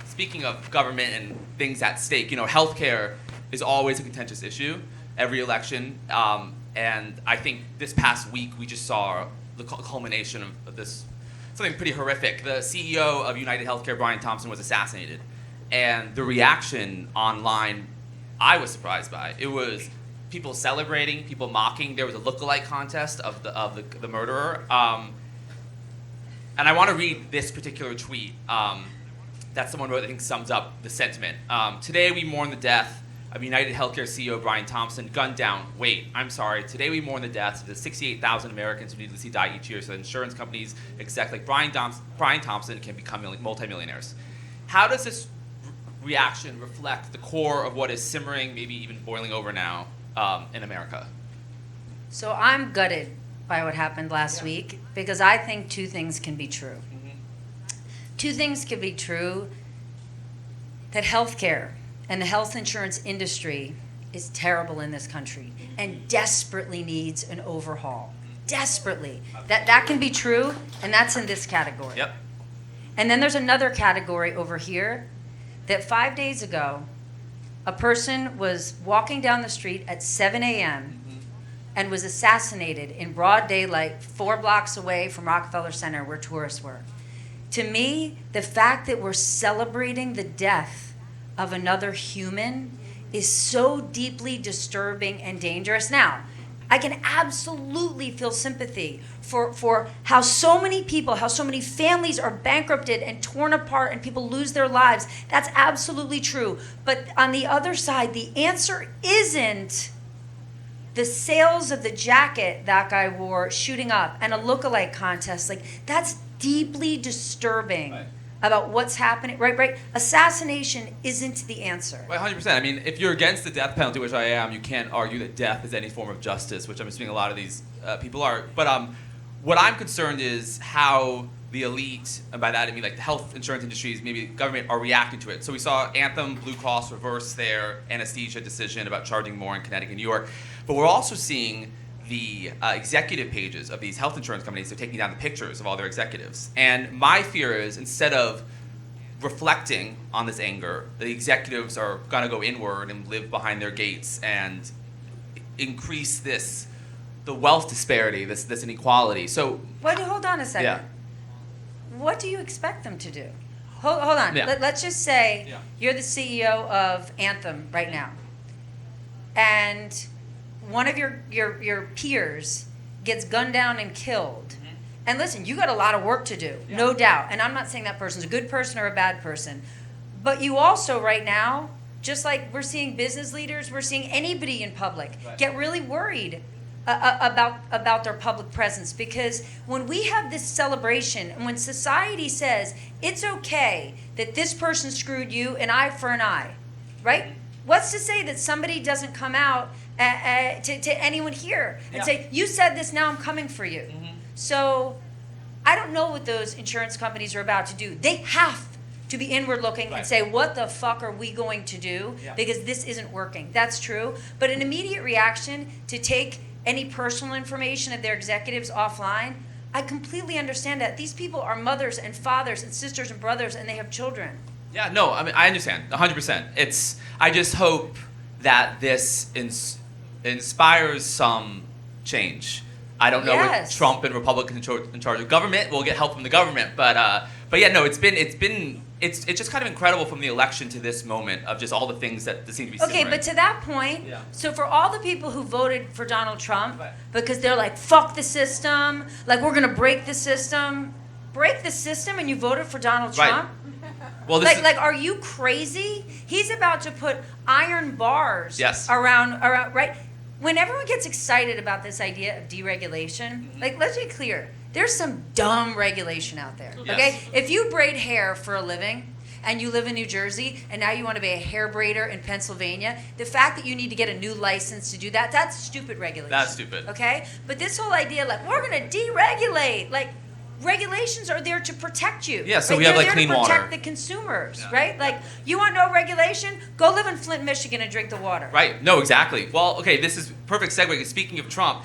speaking of government and things at stake, healthcare is always a contentious issue every election. And I think this past week we just saw the culmination of this, something pretty horrific. The CEO of United Healthcare, Brian Thompson, was assassinated. And the reaction online, I was surprised by. It was people celebrating, people mocking. There was a lookalike contest of the murderer. And I want to read this particular tweet that someone wrote that I think sums up the sentiment. Today we mourn the death of United Healthcare CEO Brian Thompson, gunned down. Wait, I'm sorry. Today we mourn the deaths of the 68,000 Americans who needlessly die each year so that insurance companies, execs like Brian Thompson, can become multimillionaires. How does this reaction reflect the core of what is simmering, maybe even boiling over now in America? So I'm gutted by what happened last week because I think two things can be true. Two things can be true: that healthcare and the health insurance industry is terrible in this country and desperately needs an overhaul. Desperately. That can be true, and that's in this category. Yep. And then there's another category over here that 5 days ago, a person was walking down the street at 7 a.m. and was assassinated in broad daylight 4 blocks away from Rockefeller Center where tourists were. To me, the fact that we're celebrating the death of another human is so deeply disturbing and dangerous. Now, I can absolutely feel sympathy for how so many people, how so many families are bankrupted and torn apart and people lose their lives. That's absolutely true. But on the other side, the answer isn't the sales of the jacket that guy wore shooting up and a lookalike contest. Like, that's deeply disturbing. Right. About what's happening, right? Assassination isn't the answer. Well, 100%. I mean, if you're against the death penalty, which I am, you can't argue that death is any form of justice, which I'm assuming a lot of these people are. But what I'm concerned is how the elite, and by that I mean like the health insurance industries, maybe government, are reacting to it. So we saw Anthem, Blue Cross reverse their anesthesia decision about charging more in Connecticut and New York. But we're also seeing the executive pages of these health insurance companies are taking down the pictures of all their executives. And my fear is, instead of reflecting on this anger, the executives are going to go inward and live behind their gates and increase the wealth disparity, this inequality. So, but hold on a second. Yeah. What do you expect them to do? Hold on. Yeah. Let's just say you're the CEO of Anthem right now, and one of your peers gets gunned down and killed. And listen, you got a lot of work to do, no doubt. And I'm not saying that person's a good person or a bad person. But you also right now, just like we're seeing business leaders, we're seeing anybody in public get really worried about their public presence. Because when we have this celebration and when society says it's okay that this person screwed you, an eye for an eye, right? What's to say that somebody doesn't come out to anyone here and say, you said this, now I'm coming for you. So I don't know what those insurance companies are about to do. They have to be inward looking and say, what the fuck are we going to do? Because this isn't working. That's true. But an immediate reaction to take any personal information of their executives offline, I completely understand that. These people are mothers and fathers and sisters and brothers, and they have children. Yeah, no, I mean, I understand, 100%. I just hope that this inspires some change. I don't know if Trump and Republicans in charge of government will get help from the government, but yeah, no, it's just kind of incredible from the election to this moment of just all the things that seem to be simmering. Okay, but to that point, so for all the people who voted for Donald Trump because they're like, fuck the system, like we're gonna break the system, and you voted for Donald Trump? Well, like, are you crazy? He's about to put iron bars around, right? When everyone gets excited about this idea of deregulation, like, let's be clear, there's some dumb regulation out there, okay? If you braid hair for a living and you live in New Jersey and now you want to be a hair braider in Pennsylvania, the fact that you need to get a new license to do that, that's stupid regulation. That's stupid. Okay? But this whole idea, like, we're going to deregulate, like, regulations are there to protect you. Yeah, so we have like clean water. They're there to protect the consumers, right? Like, you want no regulation? Go live in Flint, Michigan and drink the water. Right. No, exactly. Well, okay, this is perfect segue. Speaking of Trump,